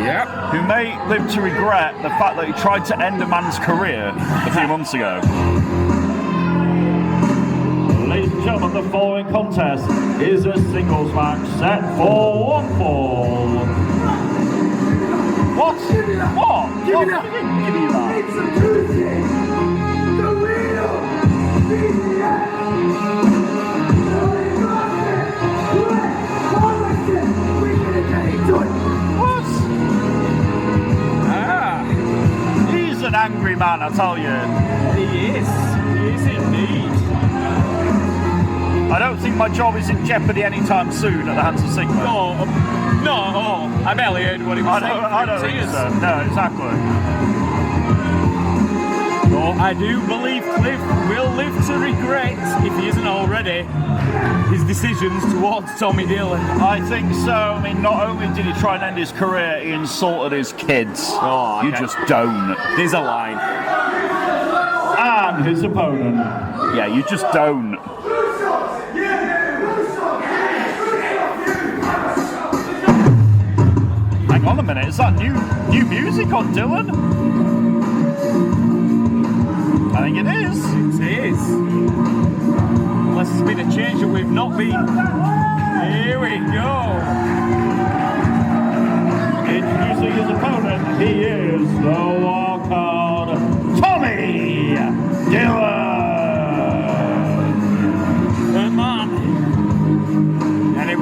Yep. Who may live to regret the fact that he tried to end a man's career a few months ago. Ladies and gentlemen, the following contest is a singles match set for one fall. What? What? Give me that. Give me that. It's a Tuesday. The real BBS. What? He's an angry man, I tell you. He is indeed. I don't think my job is in jeopardy anytime soon at the hands of Sigma. No, I barely heard what he was saying. I don't think so. No, exactly. But I do believe Cliff will live to regret, if he isn't already, his decisions towards Tommy Dillon. I think so. I mean, not only did he try and end his career, he insulted his kids. Oh, okay. You just don't. There's a line. And his opponent. Yeah, you just don't. Hang on a minute, is that new music on Dillon? I think it is. It is. Unless it's been a change that we've not been. Here we go. Introducing his opponent, he is the Wildcard Tommy Dillon. The man. And it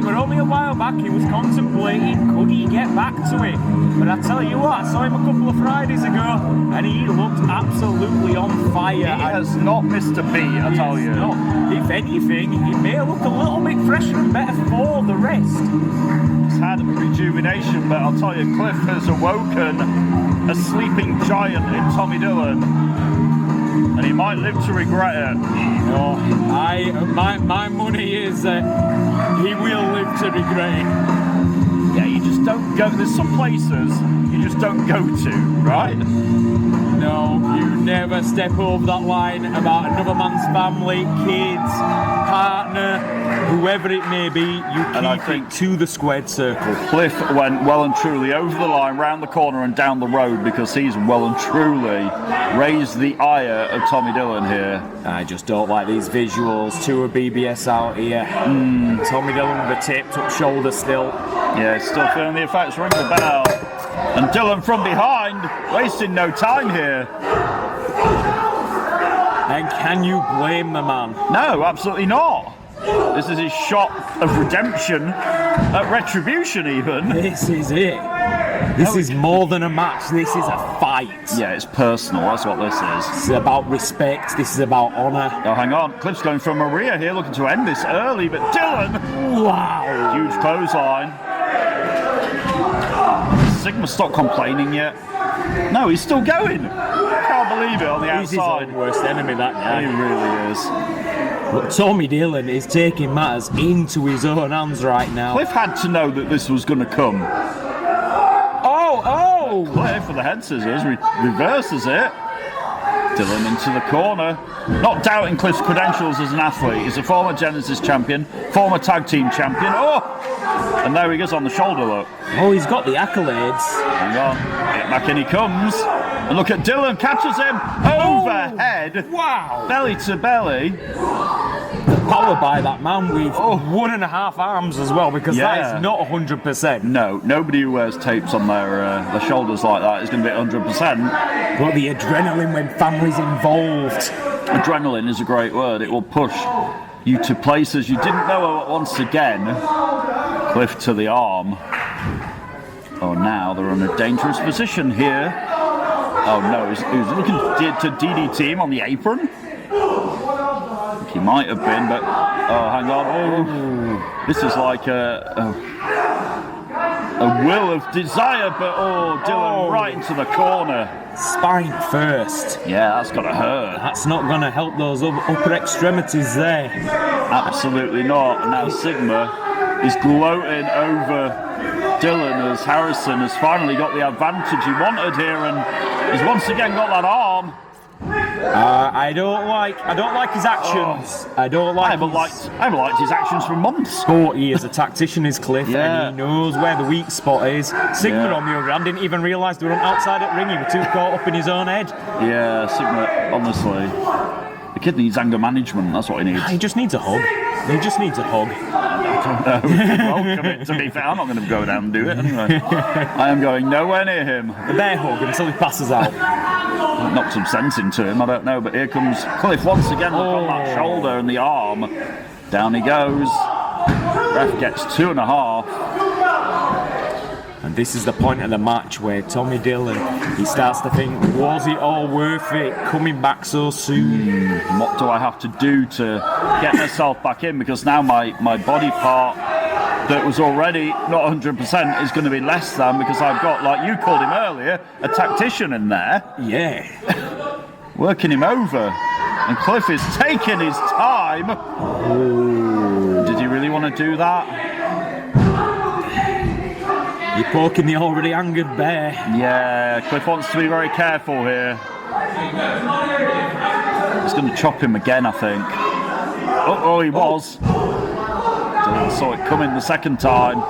were only a while back he was contemplating, could he get back to it? But I tell you what, I saw him a couple of Fridays ago and he looked absolutely on fire. He has not missed a beat, I tell you. Not. If anything, he may look a little bit fresher and better for the rest. He's had a rejuvenation, but I'll tell you, Cliff has awoken a sleeping giant in Tommy Dillon. And he might live to regret it. Oh, my money is that he will live to regret it. Yeah, you just don't go. There's some places you just don't go to, right? No, you never step over that line about another man's family, kids, partner, whoever it may be. You keep it to the squared circle. Cliff went well and truly over the line, round the corner and down the road because he's well and truly raised the ire of Tommy Dillon here. I just don't like these visuals. Two of BBS out here. Tommy Dillon with a taped up shoulder still. Yeah, still feeling the effects. Ring the bell. And Dillon from behind, wasting no time here. And can you blame the man? No, absolutely not. This is his shot of redemption at Retribution even. This is it. This is more than a match. This is a fight. Yeah, it's personal. That's what this is. This is about respect. This is about honour. Oh, hang on. Cliff's going for Maria here, looking to end this early, but Dillon. Wow. Huge clothesline. Sigma stopped complaining yet. No, he's still going. Can't believe it on the He's outside. his own worst enemy, that guy. He really is. But Tommy Dillon is taking matters into his own hands right now. Cliff had to know that this was going to come. Oh! Cliff with the head scissors reverses it. Dillon into the corner. Not doubting Cliff's credentials as an athlete. He's a former Genesis champion, former tag team champion. Oh! And there he goes on the shoulder look. Oh, he's got the accolades. Hang on. Back in he comes. And look at Dillon, catches him overhead. Wow! Belly to belly. Powered by that man with 1.5 arms as well, because that is not 100%. No, nobody who wears tapes on their shoulders like that is going to be 100%. But the adrenaline when family's involved. Adrenaline is a great word. It will push you to places you didn't know once again. Cliff to the arm. Oh, now they're in a dangerous position here. Oh no, he's looking to DDT him on the apron. I think he might have been, but oh, hang on. Oh, this is like a will of desire, but Dillon right into the corner. Spine first. Yeah, that's got to hurt. That's not going to help those upper extremities there. Absolutely not. And now Sigma is gloating over Dillon as Harrison has finally got the advantage he wanted here and he's once again got that arm. I don't like his actions. I don't like. I haven't liked his actions for months. But he is a tactician, is Cliff, Yeah. and he knows where the weak spot is. Sigma, on the other hand, didn't even realise they were outside at ring. He was too caught up in his own head. Yeah, Sigma, honestly. The kid needs anger management, that's what he needs. He just needs a hug. He just needs a hug. Welcome it, to be fair. I'm not going to go down and do it anyway. I am going nowhere near him. A bear hug until he passes out. Knocked some sense into him, I don't know, but here comes Cliff once again. Look on that shoulder and the arm. Down he goes. Ref gets 2.5. And this is the point of the match where Tommy Dillon, he starts to think, was it all worth it coming back so soon? What do I have to do to get myself back in? Because now my body part that was already not 100% is going to be less than, because I've got, like you called him earlier, a tactician in there. Yeah. Working him over. And Cliff is taking his time. Ooh. Did he really want to do that? You're poking the already angered bear. Yeah, Cliff wants to be very careful here. He's going to chop him again, I think. Oh, he was. Dillon saw it coming the second time.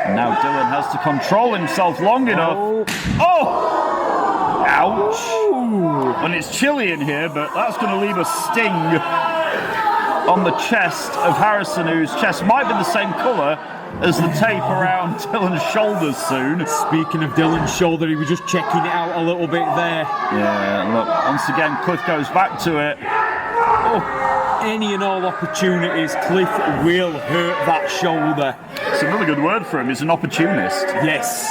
And now Dillon has to control himself long enough. Oh! Ouch! And it's chilly in here, but that's going to leave a sting on the chest of Harrison, whose chest might be the same colour as the tape around Dillon's shoulders soon. Speaking of Dillon's shoulder, he was just checking it out a little bit there. Yeah, look, once again, Cliff goes back to it. Oh, any and all opportunities, Cliff will hurt that shoulder. It's another good word for him, he's an opportunist. Yes.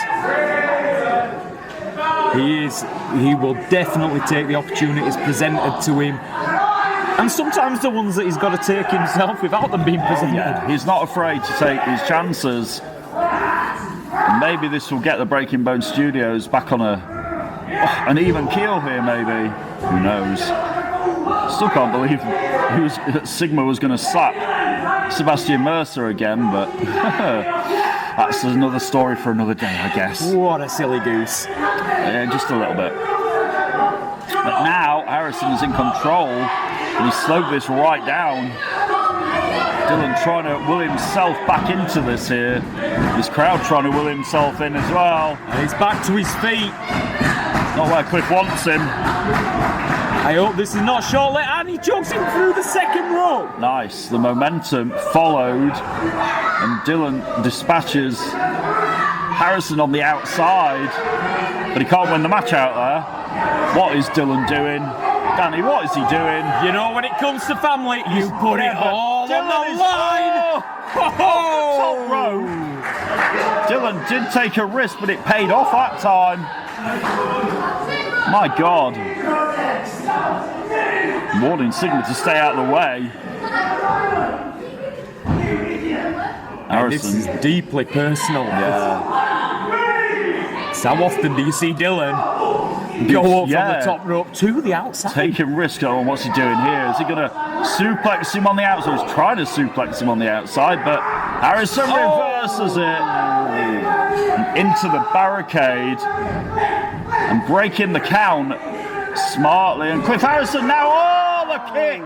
He is. He will definitely take the opportunities presented to him. And sometimes the ones that he's got to take himself without them being presented. Yeah, he's not afraid to take his chances. And maybe this will get the Breaking Bone Studios back on an even keel here, maybe. Who knows? Still can't believe Sigma was going to slap Sebastian Mercer again, but that's another story for another day, I guess. What a silly goose. Yeah, just a little bit. But now Harrison is in control. And he slowed this right down. Dillon trying to will himself back into this here. His crowd trying to will himself in as well. And he's back to his feet. Not where Cliff wants him. I hope this is not short-lived. And he jumps in through the second row. Nice. The momentum followed. And Dillon dispatches Harrison on the outside. But he can't win the match out there. What is Dillon doing? Danny, what is he doing? You know, when it comes to family, you put it all on the line. Top row. Dillon did take a risk, but it paid off that time. My God. Warning Sigma to stay out of the way. Harrison. This is deeply personal. Yeah. So how often do you see Dillon go up from the top rope to the outside? Taking risk on what's he doing here. Is he going to suplex him on the outside? He's trying to suplex him on the outside, but Harrison reverses it and into the barricade and breaking the count smartly. And Cliff Harrison now, the kick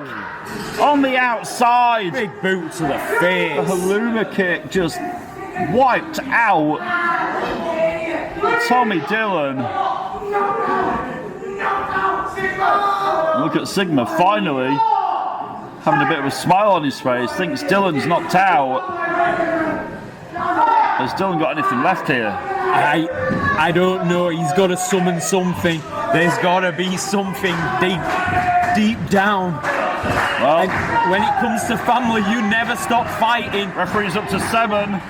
on the outside. Big boot to the face. The Haluma kick just wiped out Tommy Dillon. Look at Sigma finally having a bit of a smile on his face. Thinks Dillon's knocked out. Has Dillon got anything left here? I don't know. He's got to summon something. There's got to be something deep down. Well, and when it comes to family, you never stop fighting. Referee's up to 7.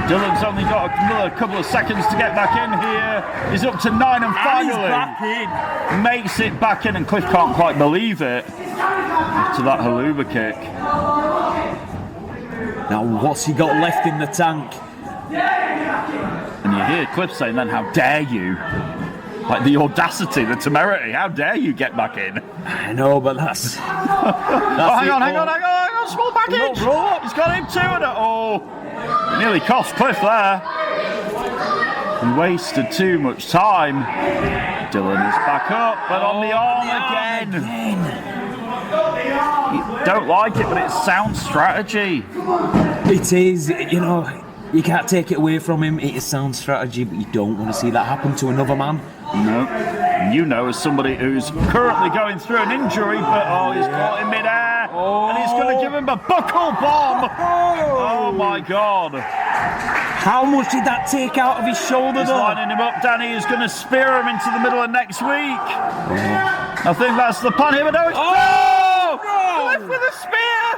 Dillon's only got another couple of seconds to get back in here. He's up to 9 and finally he's back in. Makes it back in, and Cliff can't quite believe it after that Haluma kick. Now what's he got left in the tank? And you hear Cliff saying then, how dare you? Like the audacity, the temerity, how dare you get back in? I know, but that's hang on, small package! He's got him too, and nearly cost Cliff there. He wasted too much time. Dillon is back up, but on the arm again. You don't like it, but it's sound strategy. It is, you know, you can't take it away from him. It is sound strategy, but you don't want to see that happen to another man. No. And you know, as somebody who's currently going through an injury, but he's caught in midair, and he's going to give him a buckle bomb. Oh my God. How much did that take out of his shoulder, He's though? lining him up, Danny. He's going to spear him into the middle of next week. I think that's the plan here, but no, it's... Oh! Cliff with a spear!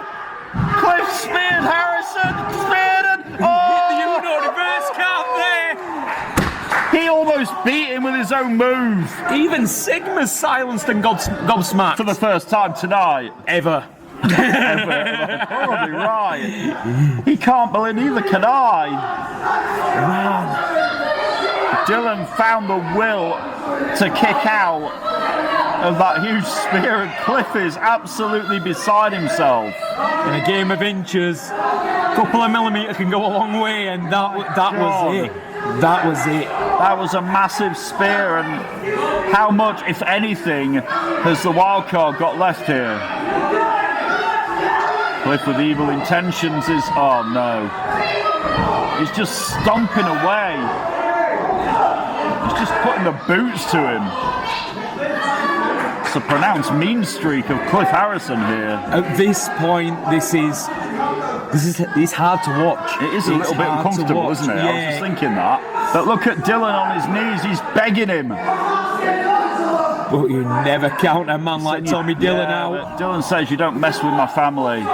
Cliff speared Harrison, speared and... Oh! reverse count there! He almost beat him with his own move. Even Sigma's silenced and gobsmacked. For the first time tonight. Ever. Probably right. He can't believe, neither can I. Man. Dillon found the will to kick out of that huge spear, and Cliff is absolutely beside himself. In a game of inches, a couple of millimetres can go a long way, and that was it. That was it. That was a massive spear, and how much, if anything, has the wildcard got left here? Cliff with evil intentions is... Oh no. He's just stomping away. He's just putting the boots to him. It's a pronounced mean streak of Cliff Harrison here. At this point, this is hard to watch. It is a little bit uncomfortable, isn't it? Yeah. I was just thinking that. But look at Dillon on his knees. He's begging him. But you never count a man like Tommy Dillon out. But Dillon says you don't mess with my family.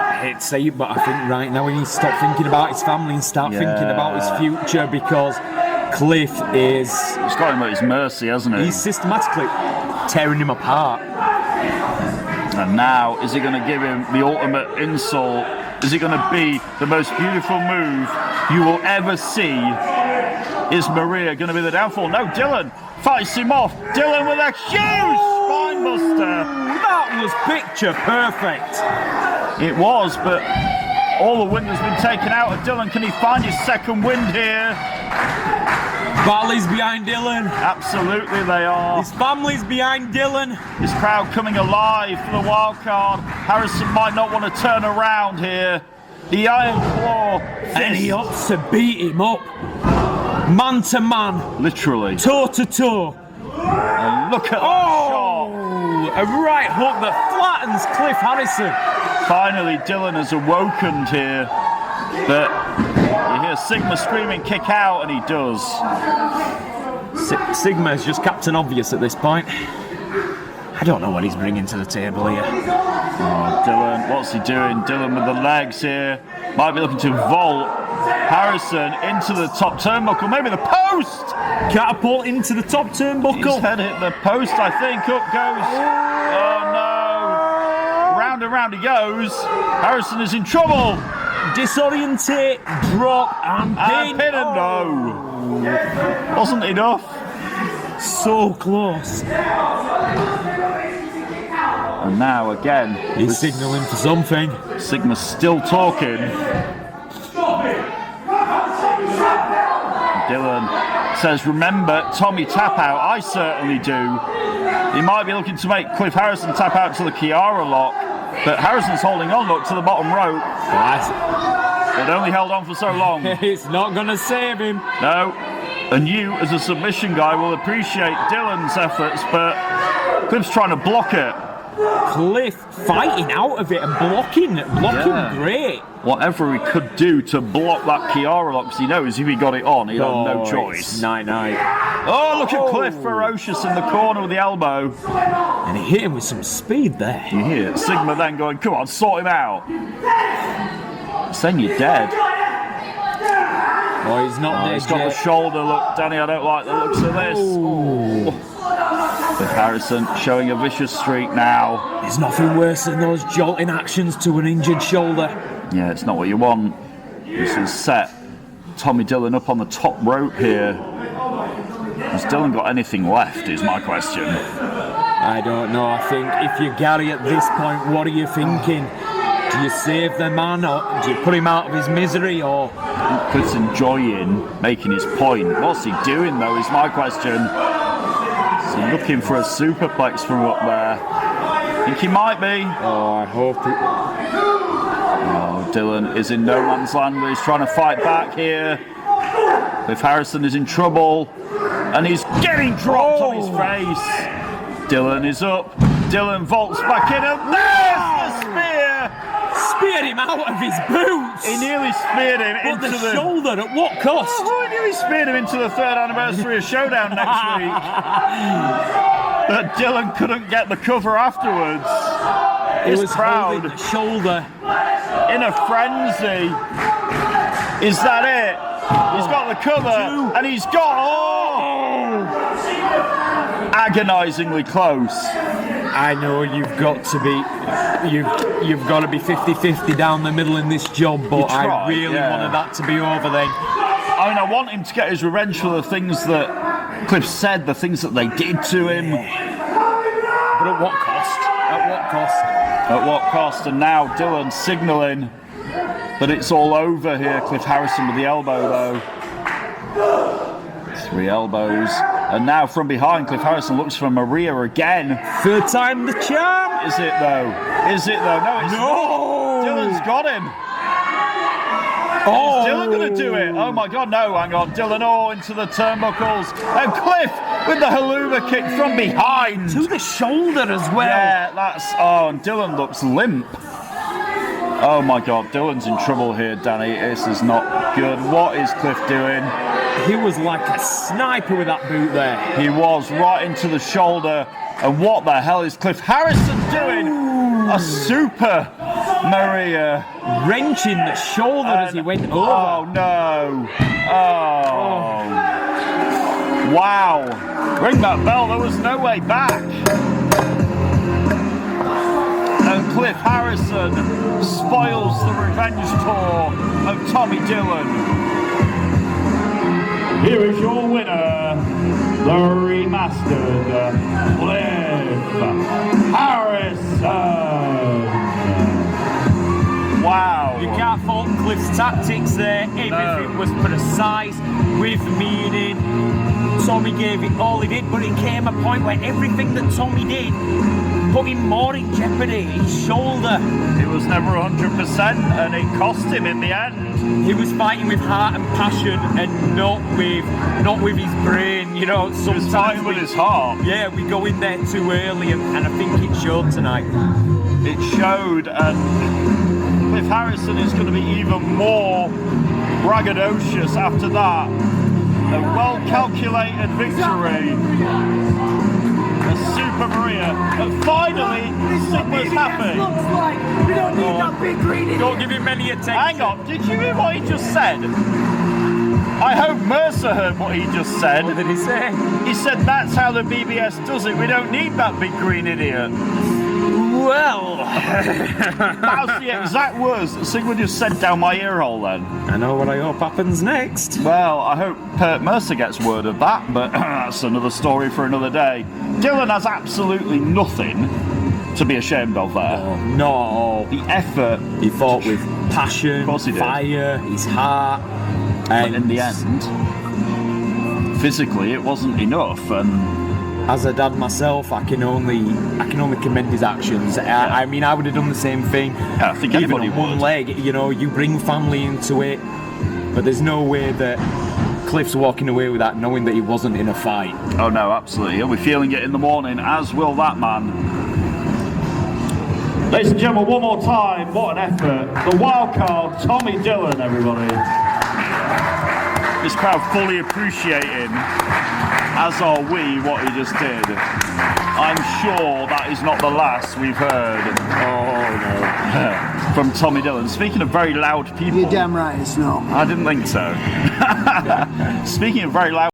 I hate to say it, but I think right now he needs to stop thinking about his family and start thinking about his future, because Cliff is... He's got him at his mercy, hasn't he? He's systematically tearing him apart. And now, is he going to give him the ultimate insult? Is it going to be the most beautiful move you will ever see? Is Maria going to be the downfall? No, Dillon fights him off. Dillon with a huge spine buster. That was picture perfect. It was, but all the wind has been taken out of Dillon. Can he find his second wind here? Barley's behind Dillon. Absolutely they are. His family's behind Dillon. This crowd coming alive for the wild card. Harrison might not want to turn around here. The Iron Claw. And he ought to beat him up. Man to man. Literally. Toe to toe. And look at that shot. A right hook that flattens Cliff Harrison. Finally, Dillon has awoken here. But you hear Sigma screaming, kick out, and he does. Sigma is just Captain Obvious at this point. I don't know what he's bringing to the table here. Oh, Dillon, what's he doing? Dillon with the legs here. Might be looking to vault Harrison into the top turnbuckle, maybe the post! Catapult into the top turnbuckle. His head hit the post, I think. Up goes. Oh no! Round and round he goes. Harrison is in trouble. Disorientate, drop, and pin. And no. Wasn't enough. So close. And now again, he's signalling for something. Sigma's still talking. Dillon says, remember Tommy tap out. I certainly do. He might be looking to make Cliff Harrison tap out to the Kiara lock, but Harrison's holding on, look, to the bottom rope. It only held on for so long. It's not going to save him. No. And you, as a submission guy, will appreciate Dillon's efforts, but Cliff's trying to block it. Cliff fighting out of it and blocking great. Whatever he could do to block that Kiara lock, because he knows if he got it on, he'd have no choice. Night. Oh, look at Cliff, ferocious in the corner with the elbow. And he hit him with some speed there. You hear it. Sigma then going, come on, sort him out. Saying you're dead. Oh, he's not dead. He's got the shoulder. Look, Danny, I don't like the looks of this. Oh. Cliff Harrison showing a vicious streak now. There's nothing worse than those jolting actions to an injured shoulder. Yeah, it's not what you want. This has set Tommy Dillon up on the top rope here. Has Dillon got anything left, is my question. I don't know. I think if you're Gary at this point, what are you thinking? Do you save the man, or do you put him out of his misery, or... Cliff's enjoying making his point. What's he doing, though, is my question. Is he looking for a superplex from up there? I think he might be. Oh, I hope it... Oh, Dillon is in no man's land. He's trying to fight back here. Cliff Harrison is in trouble, and he's getting dropped on his face. Dillon is up. Dillon vaults back in, and there's the spear! Speared him out of his boots! He nearly speared him But into the shoulder, at what cost? Oh, he nearly speared him into the 3rd anniversary of Showdown next week. But Dillon couldn't get the cover afterwards. He He's was proud. holding the shoulder. In a frenzy. Is that it? He's got the cover, and he's got... agonisingly close. I know you've got to be 50-50 down the middle in this job, but I really wanted that to be over then. I mean, I want him to get his revenge for the things that Cliff said, the things that they did to him. But at what cost? At what cost? At what cost? And now Dillon signalling that it's all over here. Cliff Harrison with the elbow, though. 3 elbows. And now from behind, Cliff Harrison looks for Maria again. 3rd time the charm. Is it though? Is it though? No, it's not. Dillon's got him. Oh. Is Dillon going to do it? Oh my God, no, hang on. Dillon, into the turnbuckles. And Cliff with the haluva kick from behind. To the shoulder as well. Yeah, and Dillon looks limp. Oh my God, Dillon's in trouble here, Danny. This is not good. What is Cliff doing? He was like a sniper with that boot there. He was right into the shoulder. And what the hell is Cliff Harrison doing? Ooh. A super Maria. Wrenching the shoulder as he went over. Oh no. Oh. Wow. Ring that bell. There was no way back. And Cliff Harrison spoils the revenge tour of Tommy Dillon. Here is your winner, the remastered Cliff Harrison. Wow. You can't fault Cliff's tactics there. Everything was precise, with meaning. Tommy gave it all he did, but it came a point where everything that Tommy did put him more in jeopardy. His shoulder. It was never 100%, and it cost him in the end. He was fighting with heart and passion, and not with his brain. You know, sometimes he was fighting with his heart. Yeah, we go in there too early, and I think it showed tonight. It showed, and Cliff Harrison is going to be even more braggadocious after that. A well-calculated victory. A Super Maria. And finally, Sigma's happy. Looks like we don't need that big green idiot. Don't give him any attention. Hang on, did you hear what he just said? I hope Mercer heard what he just said. What did he say? He said that's how the BBS does it. We don't need that big green idiot. Well, That was the exact words that Sigma just said down my ear hole then. I know what I hope happens next. Well, I hope Mercer gets word of that, but that's another story for another day. Dillon has absolutely nothing to be ashamed of there. Oh, no. The effort. He fought with passion, Of course he did. fire, his heart. But in the end, physically, it wasn't enough, and as a dad myself, I can only commend his actions. I mean, I would have done the same thing. Yeah, I think even anybody on one would. leg. You know, you bring family into it, but there's no way that Cliff's walking away with that, knowing that he wasn't in a fight. oh no, absolutely. He'll be feeling it in the morning, as will that man. Ladies and gentlemen, one more time, what an effort. The Wildcard Tommy Dillon, everybody. This crowd fully appreciating, as are we, what he just did. I'm sure that is not the last we've heard. Oh no. From Tommy Dillon. Speaking of very loud people. You're damn right it's not. I didn't think so. Speaking of very loud